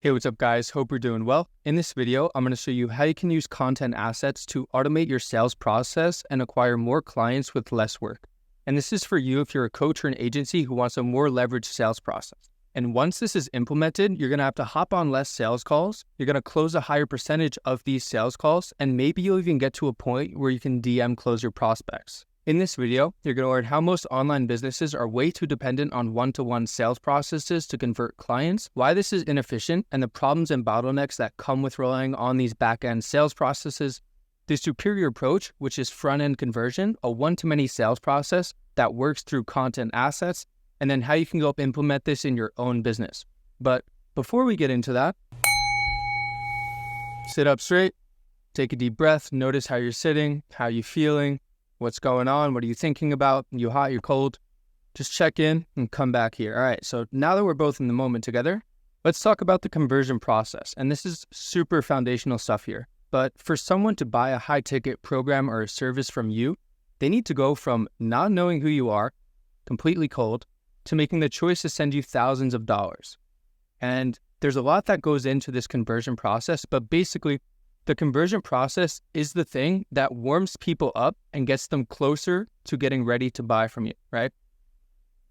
Hey, what's up guys? Hope you're doing well. In this video, I'm going to show you how you can use content assets to automate your sales process and acquire more clients with less work. And this is for you if you're a coach or an agency who wants a more leveraged sales process. And once this is implemented, you're going to have to hop on less sales calls. You're going to close a higher percentage of these sales calls, and maybe you'll even get to a point where you can DM close your prospects. In this video, you're going to learn how most online businesses are way too dependent on one-to-one sales processes to convert clients, why this is inefficient, and the problems and bottlenecks that come with relying on these back-end sales processes, the superior approach, which is front-end conversion, a one-to-many sales process that works through content assets, and then how you can go implement this in your own business. But before we get into that, sit up straight, take a deep breath, notice how you're sitting, how you're feeling, what's going on? What are you thinking about? You hot, you cold? Just check in and come back here. All right, so now that we're both in the moment together, let's talk about the conversion process. And this is super foundational stuff here. But for someone to buy a high-ticket program or a service from you, they need to go from not knowing who you are, completely cold, to making the choice to send you thousands of dollars. And there's a lot that goes into this conversion process, but basically, the conversion process is the thing that warms people up and gets them closer to getting ready to buy from you, right?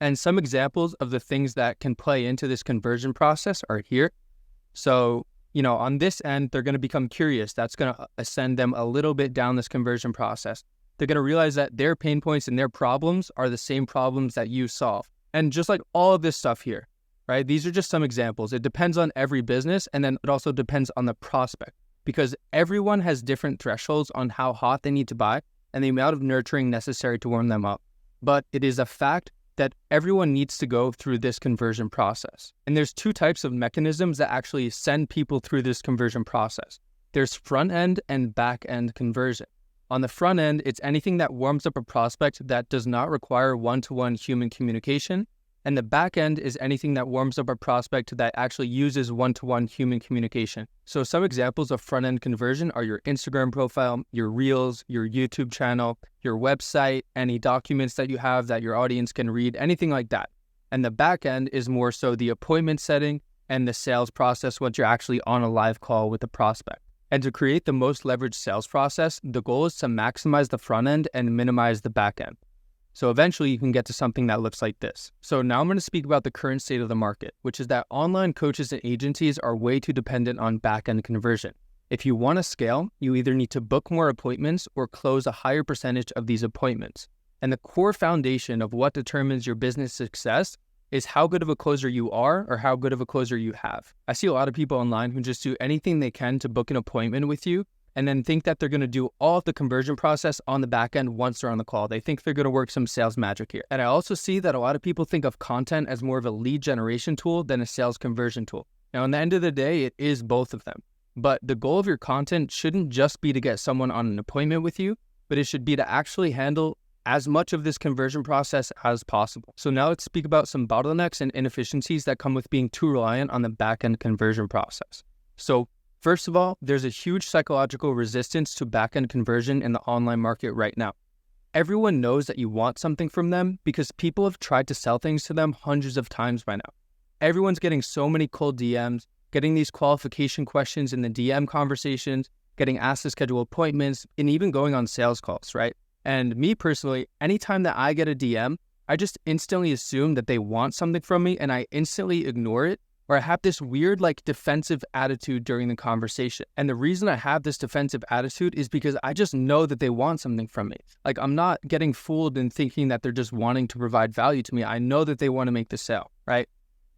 And some examples of the things that can play into this conversion process are here. So, on this end, they're going to become curious. That's going to ascend them a little bit down this conversion process. They're going to realize that their pain points and their problems are the same problems that you solve. And just like all of this stuff here, right? These are just some examples. It depends on every business, and then it also depends on the prospect, because everyone has different thresholds on how hot they need to buy and the amount of nurturing necessary to warm them up. But it is a fact that everyone needs to go through this conversion process. And there's two types of mechanisms that actually send people through this conversion process. There's front end and back end conversion. On the front end, it's anything that warms up a prospect that does not require one-to-one human communication. And the back end is anything that warms up a prospect that actually uses one-to-one human communication. So some examples of front-end conversion are your Instagram profile, your Reels, your YouTube channel, your website, any documents that you have that your audience can read, anything like that. And the back end is more so the appointment setting and the sales process once you're actually on a live call with the prospect. And to create the most leveraged sales process, the goal is to maximize the front end and minimize the back end. So eventually you can get to something that looks like this. So now I'm going to speak about the current state of the market, which is that online coaches and agencies are way too dependent on back-end conversion. If you want to scale, you either need to book more appointments or close a higher percentage of these appointments. And the core foundation of what determines your business success is how good of a closer you are or how good of a closer you have. I see a lot of people online who just do anything they can to book an appointment with you and then think that they're going to do all of the conversion process on the back end once they're on the call. They think they're going to work some sales magic here. And I also see that a lot of people think of content as more of a lead generation tool than a sales conversion tool. Now, in the end of the day, it is both of them. But the goal of your content shouldn't just be to get someone on an appointment with you, but it should be to actually handle as much of this conversion process as possible. So now let's speak about some bottlenecks and inefficiencies that come with being too reliant on the back-end conversion process. So first of all, there's a huge psychological resistance to back-end conversion in the online market right now. Everyone knows that you want something from them because people have tried to sell things to them hundreds of times by now. Everyone's getting so many cold DMs, getting these qualification questions in the DM conversations, getting asked to schedule appointments, and even going on sales calls, right? And me personally, anytime that I get a DM, I just instantly assume that they want something from me and I instantly ignore it. Or I have this weird defensive attitude during the conversation. And the reason I have this defensive attitude is because I just know that they want something from me. I'm not getting fooled in thinking that they're just wanting to provide value to me. I know that they want to make the sale, right?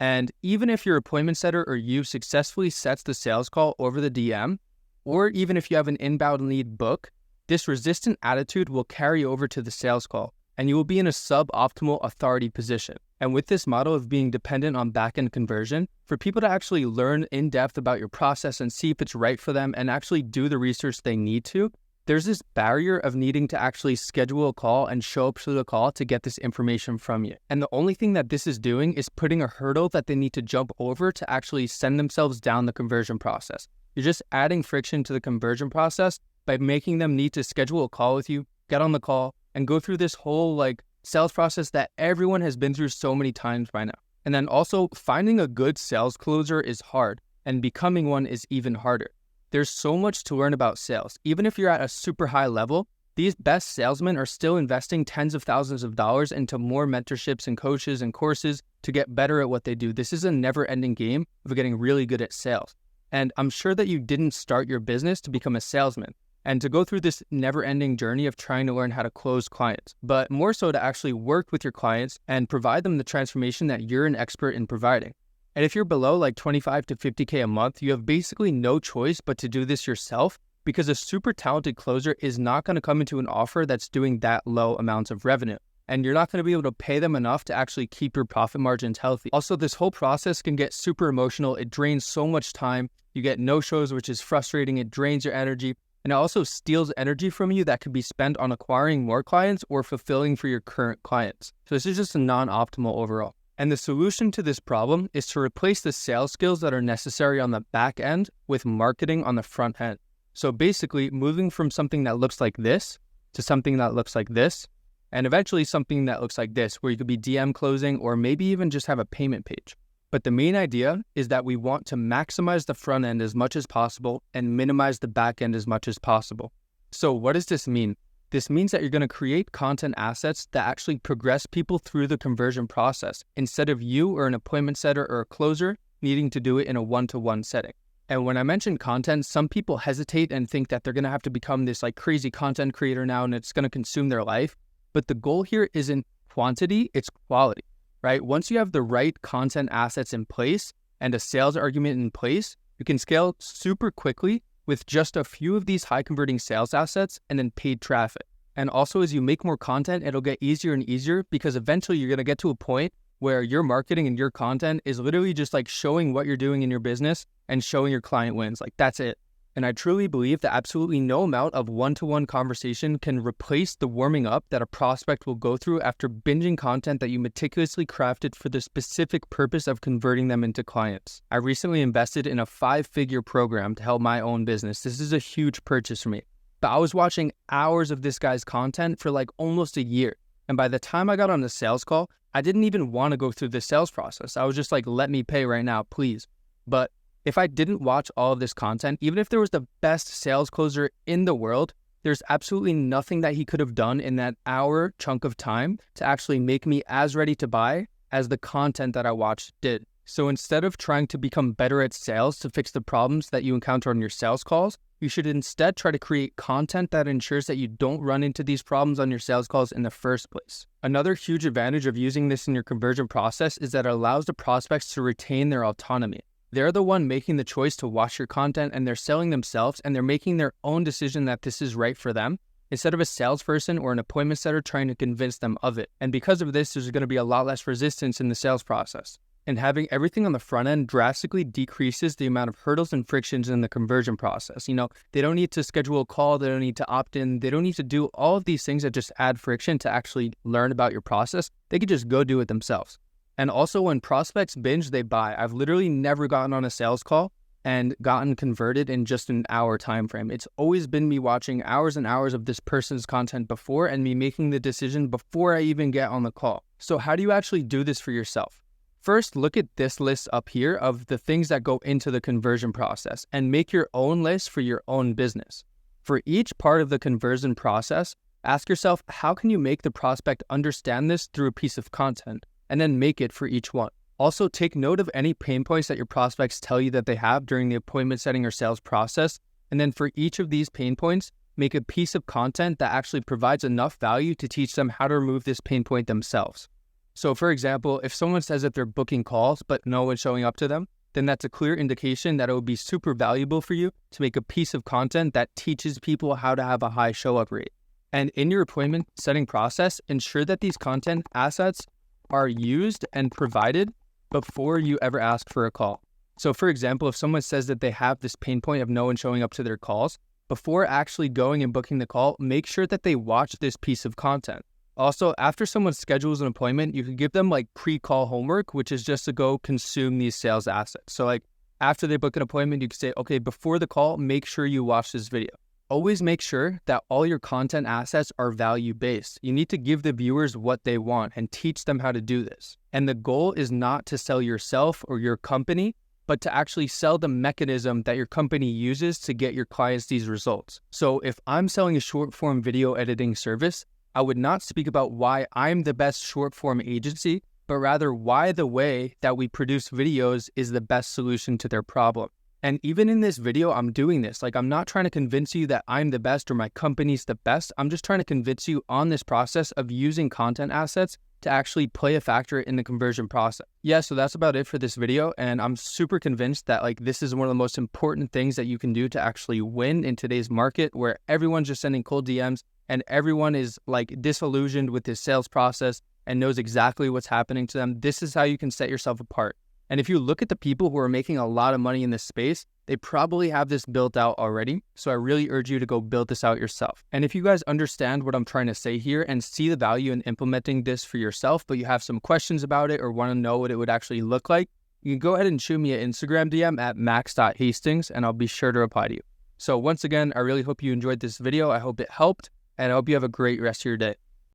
And even if your appointment setter or you successfully sets the sales call over the DM, or even if you have an inbound lead book, this resistant attitude will carry over to the sales call and you will be in a suboptimal authority position. And with this model of being dependent on back-end conversion, for people to actually learn in depth about your process and see if it's right for them and actually do the research they need to, there's this barrier of needing to actually schedule a call and show up to the call to get this information from you. And the only thing that this is doing is putting a hurdle that they need to jump over to actually send themselves down the conversion process. You're just adding friction to the conversion process by making them need to schedule a call with you, get on the call, and go through this whole sales process that everyone has been through so many times by now. And then also finding a good sales closer is hard. and becoming one is even harder. There's so much to learn about sales. Even if you're at a super high level, these best salesmen are still investing tens of thousands of dollars into more mentorships and coaches and courses to get better at what they do. This is a never-ending game of getting really good at sales. And I'm sure that you didn't start your business to become a salesman and to go through this never-ending journey of trying to learn how to close clients, but more so to actually work with your clients and provide them the transformation that you're an expert in providing. And if you're below like 25 to 50K a month, you have basically no choice but to do this yourself, because a super talented closer is not going to come into an offer that's doing that low amounts of revenue. And you're not going to be able to pay them enough to actually keep your profit margins healthy. Also, this whole process can get super emotional. It drains so much time. You get no-shows, which is frustrating. It drains your energy. And it also steals energy from you that could be spent on acquiring more clients or fulfilling for your current clients. So this is just a non-optimal overall. And the solution to this problem is to replace the sales skills that are necessary on the back end with marketing on the front end. So basically moving from something that looks like this to something that looks like this, and eventually something that looks like this, where you could be DM closing or maybe even just have a payment page. But the main idea is that we want to maximize the front end as much as possible and minimize the back end as much as possible. So what does this mean? This means that you're going to create content assets that actually progress people through the conversion process instead of you or an appointment setter or a closer needing to do it in a one-to-one setting. And when I mention content, some people hesitate and think that they're going to have to become this like crazy content creator now and it's going to consume their life. But the goal here isn't quantity, it's quality, right? Once you have the right content assets in place and a sales argument in place, you can scale super quickly with just a few of these high converting sales assets and then paid traffic. And also as you make more content, it'll get easier and easier because eventually you're going to get to a point where your marketing and your content is literally just like showing what you're doing in your business and showing your client wins. Like that's it. And I truly believe that absolutely no amount of one-to-one conversation can replace the warming up that a prospect will go through after binging content that you meticulously crafted for the specific purpose of converting them into clients. I recently invested in a 5-figure program to help my own business. This is a huge purchase for me. But I was watching hours of this guy's content for like almost a year. And by the time I got on the sales call, I didn't even want to go through the sales process. I was just like, let me pay right now, please. But if I didn't watch all of this content, even if there was the best sales closer in the world, there's absolutely nothing that he could have done in that hour chunk of time to actually make me as ready to buy as the content that I watched did. So instead of trying to become better at sales to fix the problems that you encounter on your sales calls, you should instead try to create content that ensures that you don't run into these problems on your sales calls in the first place. Another huge advantage of using this in your conversion process is that it allows the prospects to retain their autonomy. They're the one making the choice to watch your content and they're selling themselves and they're making their own decision that this is right for them instead of a salesperson or an appointment setter trying to convince them of it. And because of this, there's going to be a lot less resistance in the sales process. And having everything on the front end drastically decreases the amount of hurdles and frictions in the conversion process. You know, they don't need to schedule a call, they don't need to opt in, they don't need to do all of these things that just add friction to actually learn about your process. They could just go do it themselves. And also when prospects binge, they buy. I've literally never gotten on a sales call and gotten converted in just an hour time frame. It's always been me watching hours and hours of this person's content before and me making the decision before I even get on the call. So how do you actually do this for yourself? First, look at this list up here of the things that go into the conversion process and make your own list for your own business. For each part of the conversion process, ask yourself, how can you make the prospect understand this through a piece of content? And then make it for each one. Also, take note of any pain points that your prospects tell you that they have during the appointment setting or sales process. And then for each of these pain points, make a piece of content that actually provides enough value to teach them how to remove this pain point themselves. So for example, if someone says that they're booking calls, but no one's showing up to them, then that's a clear indication that it would be super valuable for you to make a piece of content that teaches people how to have a high show up rate. And in your appointment setting process, ensure that these content assets are used and provided before you ever ask for a call. So for example, if someone says that they have this pain point of no one showing up to their calls, before actually going and booking the call, make sure that they watch this piece of content. Also, after someone schedules an appointment, you can give them like pre-call homework, which is just to go consume these sales assets. So like after they book an appointment, you can say, okay, before the call, make sure you watch this video. Always make sure that all your content assets are value-based. You need to give the viewers what they want and teach them how to do this. And the goal is not to sell yourself or your company, but to actually sell the mechanism that your company uses to get your clients these results. So if I'm selling a short form video editing service, I would not speak about why I'm the best short form agency, but rather why the way that we produce videos is the best solution to their problem. And even in this video, I'm doing this. Like, I'm not trying to convince you that I'm the best or my company's the best. I'm just trying to convince you on this process of using content assets to actually play a factor in the conversion process. Yeah, so that's about it for this video. And I'm super convinced that like this is one of the most important things that you can do to actually win in today's market, where everyone's just sending cold DMs and everyone is like disillusioned with this sales process and knows exactly what's happening to them. This is how you can set yourself apart. And if you look at the people who are making a lot of money in this space, they probably have this built out already. So I really urge you to go build this out yourself. And if you guys understand what I'm trying to say here and see the value in implementing this for yourself, but you have some questions about it or want to know what it would actually look like, you can go ahead and shoot me an Instagram DM at max.hastings and I'll be sure to reply to you. So once again, I really hope you enjoyed this video. I hope it helped and I hope you have a great rest of your day.